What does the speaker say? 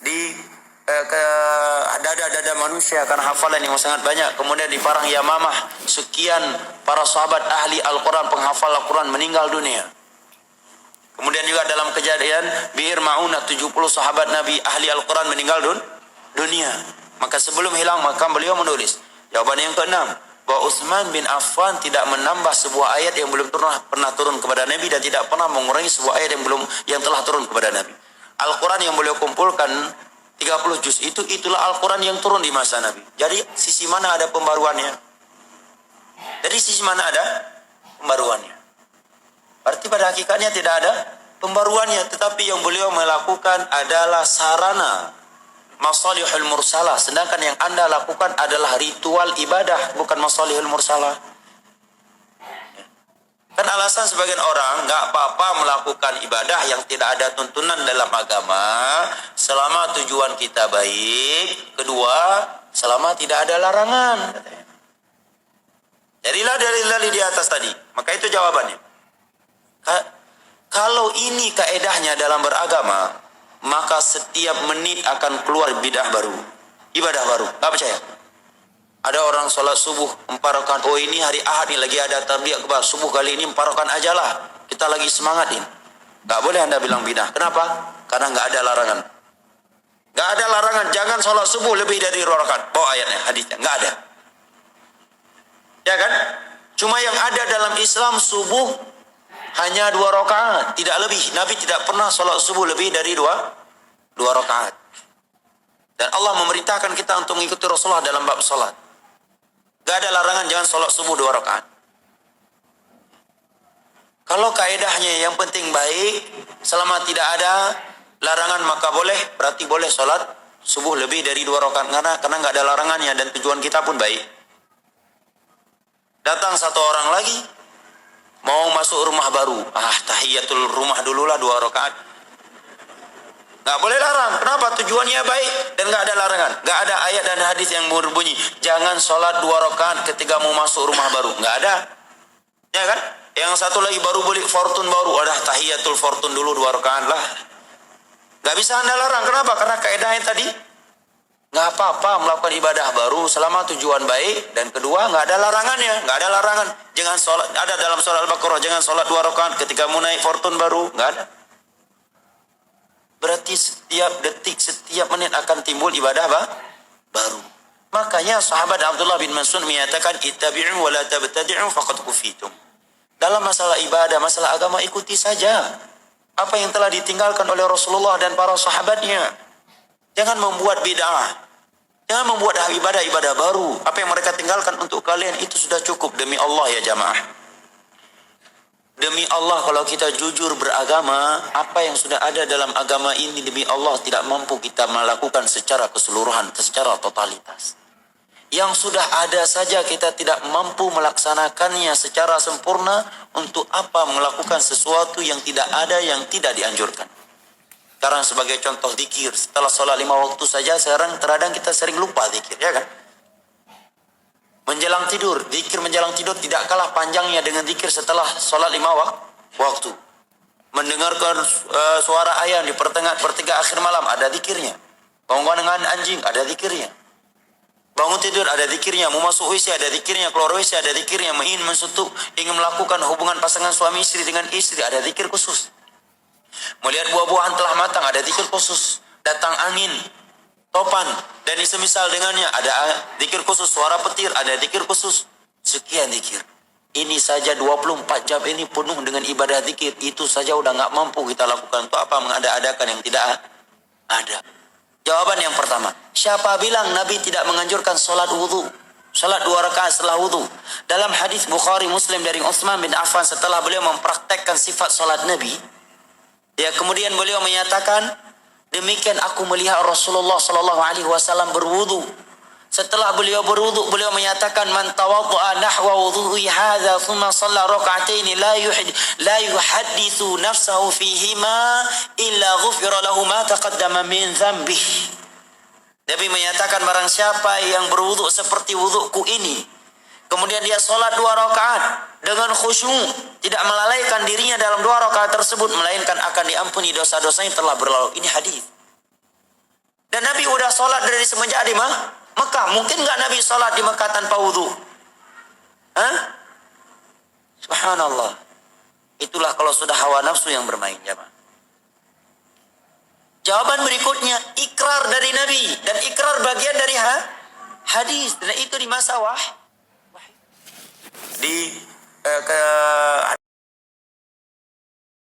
di ke dada-dada manusia karena hafalan yang sangat banyak. Kemudian di Parang Yamamah sekian para sahabat ahli Al-Quran, penghafal Al-Quran meninggal dunia. Kemudian juga dalam kejadian Bi'ir Ma'unah 70 sahabat Nabi ahli Al-Quran meninggal dunia. Maka sebelum hilang maka beliau menulis. Jawaban yang keenam, bahwa Utsman bin Affan tidak menambah sebuah ayat yang belum pernah turun kepada Nabi dan tidak pernah mengurangi sebuah ayat yang telah turun kepada Nabi. Al-Quran yang beliau kumpulkan 30 juz itulah Al-Quran yang turun di masa Nabi. Jadi sisi mana ada pembaruannya? Jadi sisi mana ada pembaruannya? Berarti pada hakikatnya tidak ada pembaruannya, tetapi yang beliau melakukan adalah sarana masalihul mursalah, sedangkan yang Anda lakukan adalah ritual ibadah, bukan masalihul mursalah. Kan alasan sebagian orang nggak apa-apa melakukan ibadah yang tidak ada tuntunan dalam agama selama tujuan kita baik, kedua selama tidak ada larangan. Jadilah dalil di atas tadi. Maka itu jawabannya. Kalau ini kaedahnya dalam beragama, maka setiap menit akan keluar bidah baru, ibadah baru. Nggak percaya? Ada orang sholat subuh 4 rakaat. Oh ini hari Ahad nih lagi ada tarbiyah akbar. Subuh kali ini 4 rakaat aja lah. Kita lagi semangatin. Nggak boleh Anda bilang bidah. Kenapa? Karena nggak ada larangan. Nggak ada larangan. Jangan sholat subuh lebih dari 2 rakaat. Bawa ayatnya, hadisnya. Nggak ada. Ya kan? Cuma yang ada dalam Islam subuh hanya 2 rakaat, tidak lebih. Nabi tidak pernah sholat subuh lebih dari 2 rakaat. Dan Allah memerintahkan kita untuk mengikuti Rasulullah dalam bab sholat. Gak ada larangan jangan sholat subuh 2 rakaat. Kalau kaedahnya yang penting baik, selama tidak ada larangan maka boleh, berarti boleh sholat subuh lebih dari 2 rakaat karena gak ada larangannya dan tujuan kita pun baik. Datang satu orang lagi mau masuk rumah baru, tahiyatul rumah dululah 2 rakaat. Gak boleh larang. Kenapa? Tujuannya baik dan gak ada larangan. Gak ada ayat dan hadis yang berbunyi jangan sholat 2 rakaat ketika mau masuk rumah baru. Gak ada. Ya kan? Yang satu lagi baru beli fortune baru, ada tahiyatul fortune dulu 2 rakaat lah. Gak bisa Anda larang. Kenapa? Karena kaedahnya tadi gak apa-apa melakukan ibadah baru selama tujuan baik dan kedua gak ada larangannya. Gak ada larangan. Jangan sholat. Ada dalam surah Al-Baqarah jangan sholat 2 rakaat ketika mau naik fortune baru. Gak ada. Berarti setiap detik, setiap menit akan timbul ibadah baru. Makanya sahabat Abdullah bin Mas'ud menyatakan ittabi'u wa la tabtadi'u faqad kufitum. Dalam masalah ibadah, masalah agama ikuti saja apa yang telah ditinggalkan oleh Rasulullah dan para sahabatnya. Jangan membuat bid'ah. Jangan membuat ibadah-ibadah baru. Apa yang mereka tinggalkan untuk kalian itu sudah cukup demi Allah ya jamaah. Demi Allah kalau kita jujur beragama, apa yang sudah ada dalam agama ini demi Allah tidak mampu kita melakukan secara keseluruhan, secara totalitas. Yang sudah ada saja kita tidak mampu melaksanakannya secara sempurna, untuk apa melakukan sesuatu yang tidak ada, yang tidak dianjurkan. Sekarang sebagai contoh zikir, setelah sholat 5 waktu saja sekarang terkadang kita sering lupa zikir, ya kan? Menjelang tidur, zikir menjelang tidur tidak kalah panjangnya dengan zikir setelah sholat 5 waktu. Mendengarkan suara ayam di pertengahan akhir malam, ada zikirnya. Bangun dengan anjing, ada zikirnya. Bangun tidur, ada zikirnya. Mau masuk WC, ada zikirnya. Keluar WC, ada zikirnya. Ingin mensuntuk, ingin melakukan hubungan pasangan suami istri dengan istri, ada zikir khusus. Melihat buah-buahan telah matang, ada zikir khusus. Datang angin, topan dan semisal dengannya, ada zikir khusus. Suara petir, ada zikir khusus. Sekian zikir. Ini saja 24 jam ini penuh dengan ibadah zikir. Itu saja udah gak mampu kita lakukan. Untuk apa mengada-adakan yang tidak ada? Jawaban yang pertama, siapa bilang Nabi tidak menganjurkan sholat wudhu? Sholat 2 rakaat setelah wudhu. Dalam hadis Bukhari Muslim dari Utsman bin Affan, setelah beliau mempraktekkan sifat sholat Nabi, ya kemudian beliau menyatakan, demikian aku melihat Rasulullah sallallahu alaihi wasallam berwudu. Setelah beliau berwudu, beliau menyatakan, man tawadda'a nahwa wudhu'i hadza thumma shalla rak'ataini la yuhadditsu nafsahu fihima illa ghufira lahu ma taqaddama min dzambih. Nabi menyatakan, barang siapa yang berwudu seperti wuduku ini, kemudian dia sholat 2 rakaat dengan khusyuk, tidak melalaikan dirinya dalam 2 rakaat tersebut, melainkan akan diampuni dosa-dosa yang telah berlalu. Ini hadis. Dan Nabi udah sholat dari semenjak di Mekah. Mungkin nggak Nabi sholat di Mekah tanpa wudhu? Hah? Subhanallah. Itulah kalau sudah hawa nafsu yang bermain, jemaah. Jawaban berikutnya, ikrar dari Nabi. Dan ikrar bagian dari hadis. Dan itu di masa di